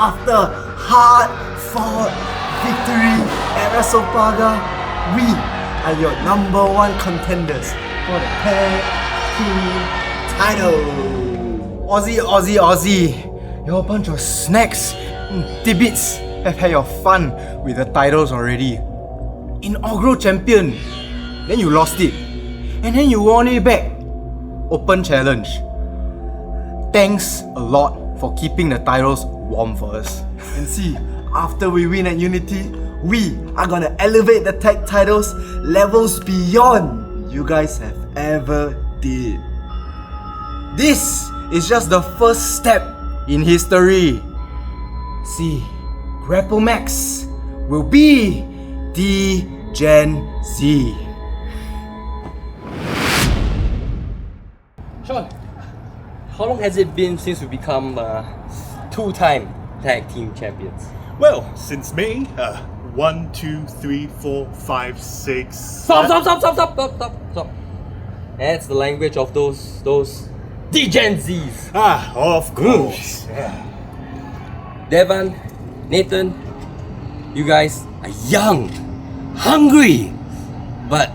after hard-fought victory at WrestlePagar, we are your #1 contenders for the tag team title. Aussie, Aussie, Aussie, you're a bunch of snacks and tidbits. Have had your fun with the titles already. Inaugural champion, then you lost it, and then you won it back. Open challenge. Thanks a lot for keeping the titles warm for us. And see, after we win at Unity, we are gonna elevate the tag titles levels beyond you guys have ever did. This is just the first step in history. See, Grapplemax will be DEGEN Z. Sean, how long has it been since we become two-time tag team champions? Well, since May, 1, 2, 3, 4, 5, 6. Stop! That's the language of those DEGEN Zs. Ah, of course. Devan, Nathan, you guys are young, hungry, but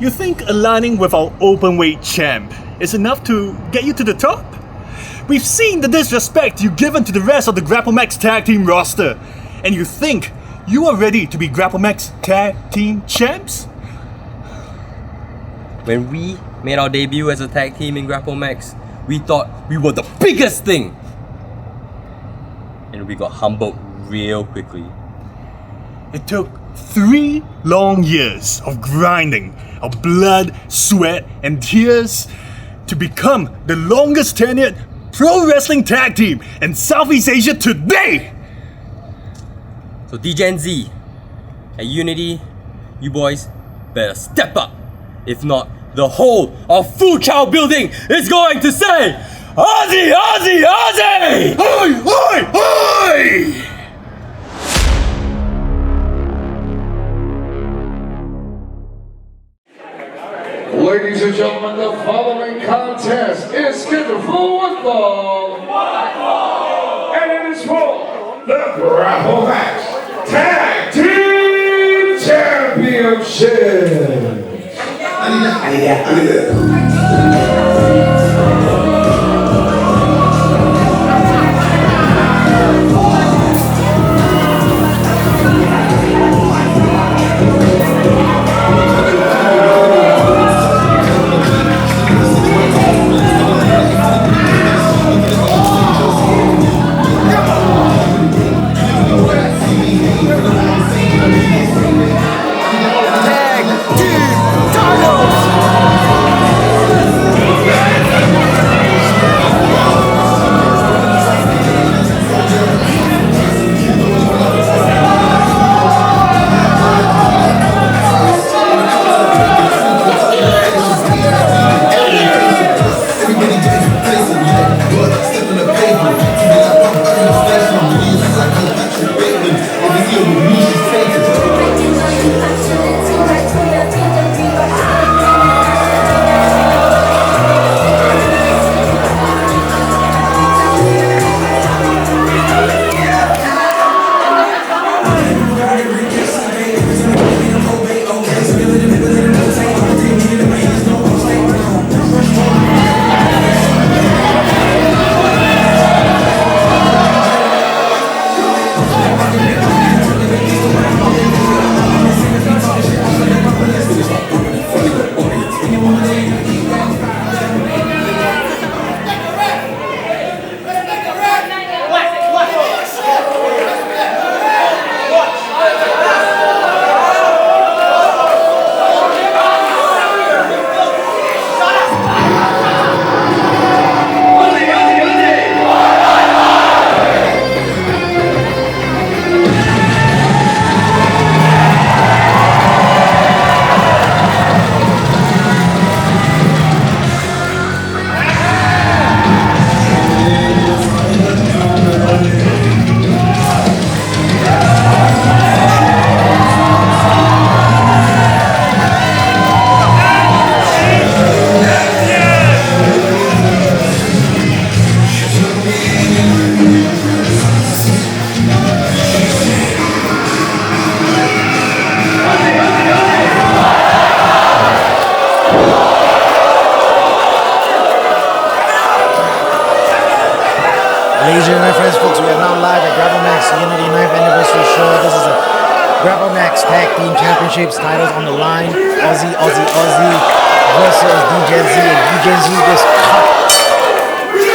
You think aligning with our openweight champ is enough to get you to the top? We've seen the disrespect you've given to the rest of the Grapplemax Tag Team roster, and you think you are ready to be Grapplemax Tag Team Champs? when we made our debut as a tag team in Grapplemax, we thought we were the biggest thing, and we got humbled real quickly. It took 3 long years of grinding, of blood, sweat, and tears to become the longest tenured pro wrestling tag team in Southeast Asia today! So DEGEN Z, at Unity, you boys better step up. If not, the whole of Fu Chao building is going to say, Aussie, Aussie, Aussie! Oi, oi, oi! Ladies and gentlemen, the following contest is scheduled for one fall. And it is for the Grapplemax Tag Team Champions. Grapplemax Tag Team Championships titles on the line. Aussie Aussie Aussie versus DEGEN Z, and DEGEN Z just cut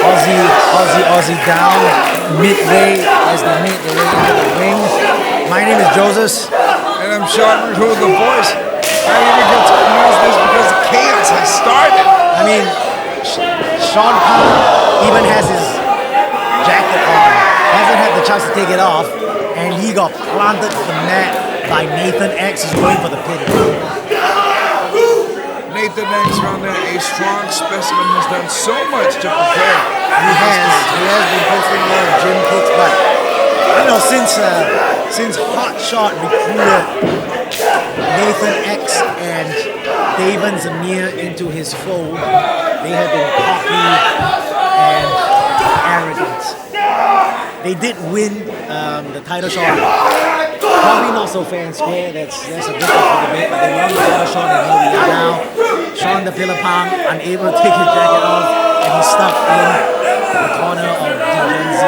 Aussie Aussie Aussie down midway as they made their way into the ring. My name is Joseph. And I'm Sean, who the voice. I even get to use this because the chaos has started. I mean, Sean Pang even has his jacket on. Hasn't had the chance to take it off, and he got planted to the mat by Nathan X, who's going for the pin. Nathan X around there, a strong specimen, has done so much to prepare. He has been posting a lot of gym pics, but you know, since Hotshot recruited Nathan X and Devan Zemir into his fold, they have been cocky and arrogant. They did win the title shot. Probably not so fair and square. That's a different debate, but they won the title shot, and here we are now. Sean the Pillar Pang unable to take his jacket off, and he's stuck in the corner of DEGEN Z.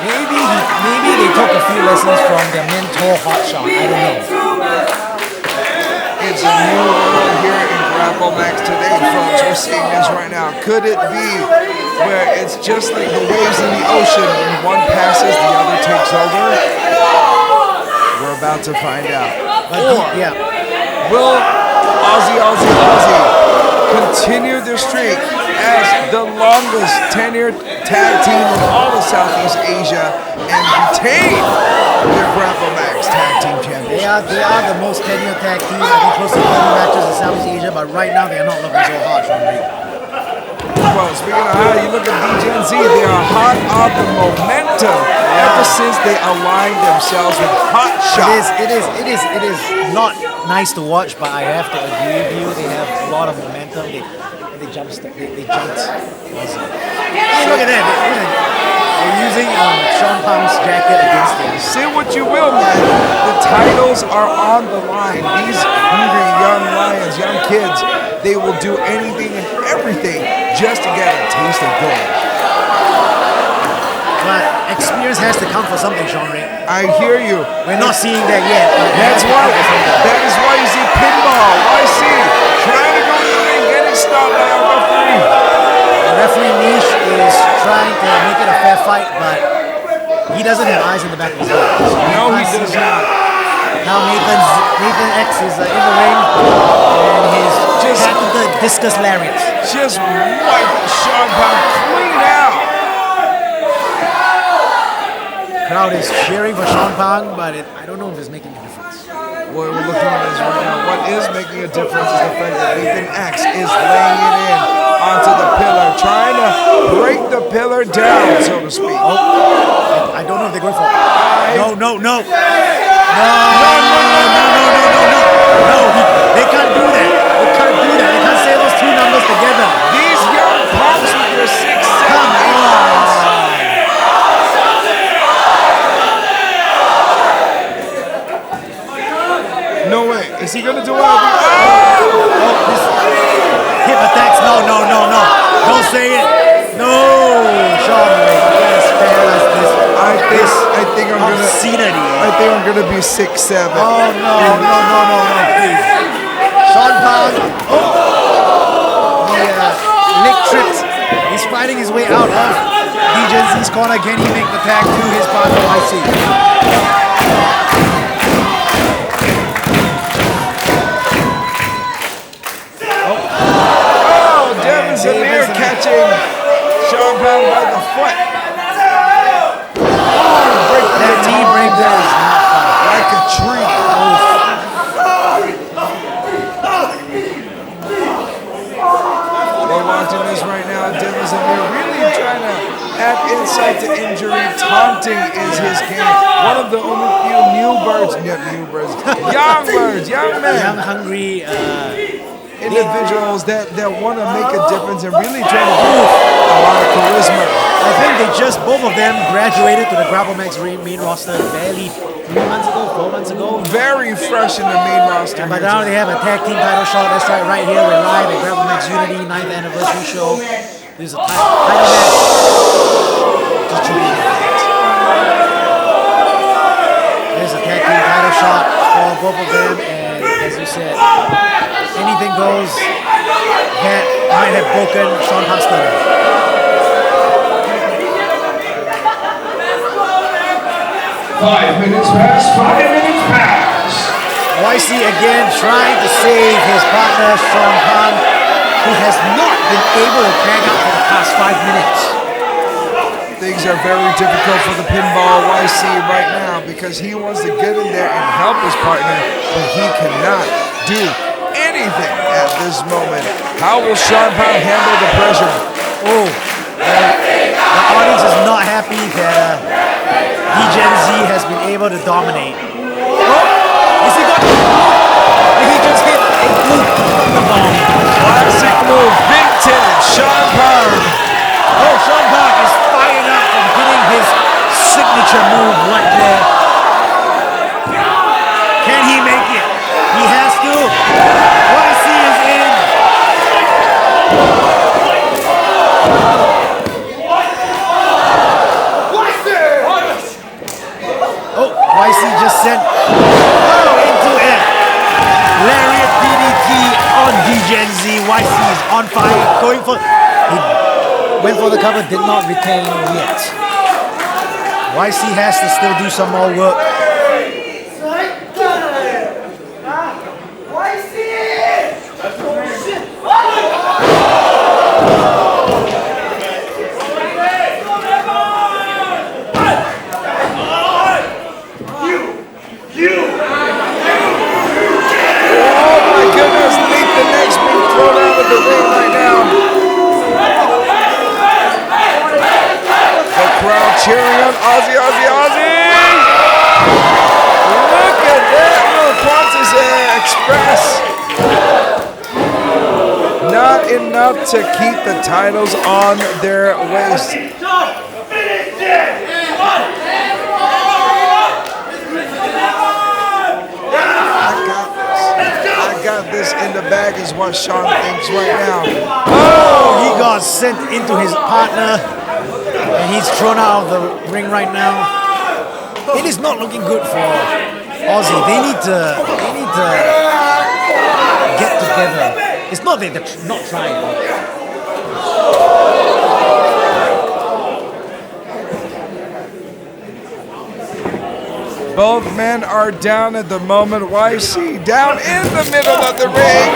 Maybe they took a few lessons from their mentor Hotshot. I don't know. It's a new world here in Grapplemax today, folks. We're seeing this right now. Could it be where it's just like the waves in the ocean, when one passes, the other takes over? We're about to find out. Will Aussie Aussie Aussie continue their streak as the longest tenured tag team of all of Southeast Asia and retain their Grapplemax Tag Team Champions? They are the most tenured tag team. I think close to 30 matches in Southeast Asia, but right now they are not looking so hot, Sean Reed. Well, speaking of how you look at DEGEN Z, they are hot off the momentum ever since they aligned themselves with Hotshot. It is not nice to watch, but I have to agree with you. They have a lot of momentum. They jumped. Look at that. They're using Sean Pang's jacket against them. Say what you will, man. The titles are on the line. These hungry young lions, young kids, they will do anything and everything just to get a taste of gold. But experience has to come for something, Sean Ray. I hear you. We're not seeing that yet. That is why you see pinball, YC, trying to go in the ring, getting stopped by a referee. The referee Niche is trying to make it a fair fight, but he doesn't have eyes in the back of his head. No, he does not. Now Nathan X is in the ring, and he's just patented discus lariats. Just wipe Sean Pang clean out. Crowd is cheering for Sean Pang, but I don't know if it's making a difference. Well, we're looking at this right now. What is making a difference is the fact that Nathan X is laying it in onto the pillar, trying to break the pillar down, so to speak. Oh, I don't know if they're going for it. No. No, they can't do that. They can't do that. They can't say those two numbers together. These young punks with their 6, 7, 8 points. No way. Is he gonna do it? Hip attacks. No. Don't say it. No, Sean. Yes, fair as this. I think I'm gonna be 6, 7. Oh no, please. Sean Pang. Leg tripped. He's fighting his way out of DEGEN Z's corner. Can he make the tag to his partner? I see. Zemir catching Sean Pang by the foot. That knee breaker is not fun. Like a tree. We're watching this right now. Devan Zemir really trying to add insult to injury. Taunting is his game. One of the only few young men. Young, hungry individuals that want to make a difference and really try to prove a lot of charisma. I think both of them graduated to the Grapplemax main roster barely 3 months ago, 4 months ago. Very fresh in the main roster. But now they have a tag team title shot. That's right here. We're live at Grapplemax Unity 9th anniversary show. This is a title match. Just There's a tag team title both of them, and as you said, anything goes. That might have broken Sean Park's stomach. 5 minutes past, 5 minutes past. YC again trying to save his partner Sean Park, who has not been able to tag out for the past 5 minutes. Things are very difficult for the pinball YC right now because he wants to get in there and help his partner, but he cannot do anything at this moment. How will Sean Park handle the pressure? Oh, the audience is not happy that DEGEN Z has been able to dominate. Oh, is he got? He just hit a blue bomb. Classic move, vintage Sean Park. Oh, Sean Park is fired up from hitting his signature move right there. Can he make it? He has to. YC is in. Oh, YC just sent into it. Lariat DDT on DEGEN Z. YC is on fire, going for. He went for the cover, did not retain yet. YC has to still do some more work. Cheering on Aussie Aussie Aussie! Look at that little Qantas Express! Not enough to keep the titles on their waist. I got this in the bag is what Sean thinks right now. Oh, he got sent into his partner. And he's thrown out of the ring right now. It is not looking good for Aussie. They need to get together. It's not that they're not trying. Both men are down at the moment. YC down in the middle of the ring.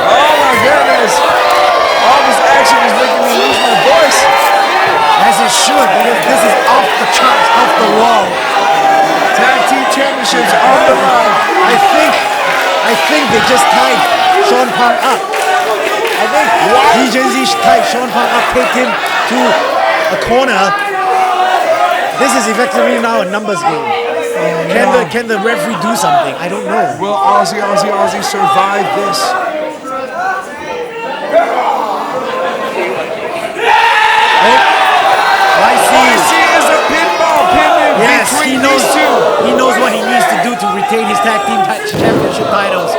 Oh my goodness. All this action is making me lose my voice. As it should, because this is off the charts, off the wall. Tag Team Championships on the line. I think they just tied Sean Park up. I think DEGEN Z tied Sean Park up, take him to a corner. This is effectively now a numbers game. Can the referee do something? I don't know. Will Aussie Aussie Aussie survive this? YC is a pinball pin yes, between he knows, these two. He knows what he needs to do to retain his tag team championship titles.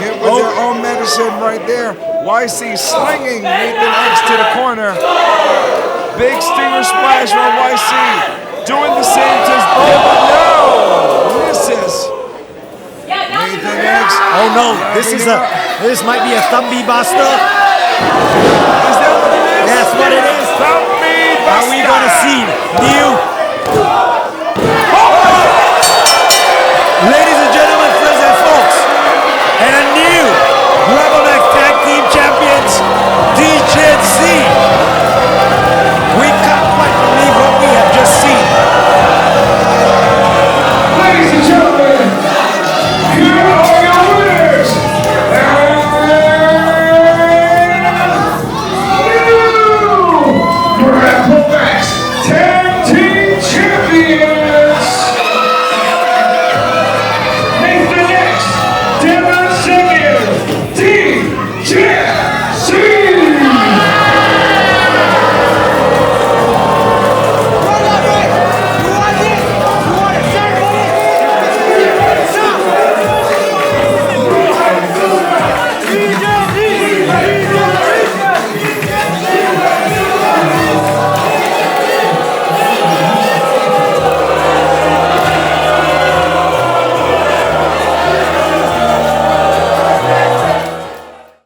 Hit with their own medicine right there. YC slinging Nathan X to the corner. Big stinger splash from YC. Doing the same to his but no! Misses. Nathan X. Oh no, this might be a Thumby Buster. Is that what it is? That's what it is. Thumby Buster. Are we gonna see Ladies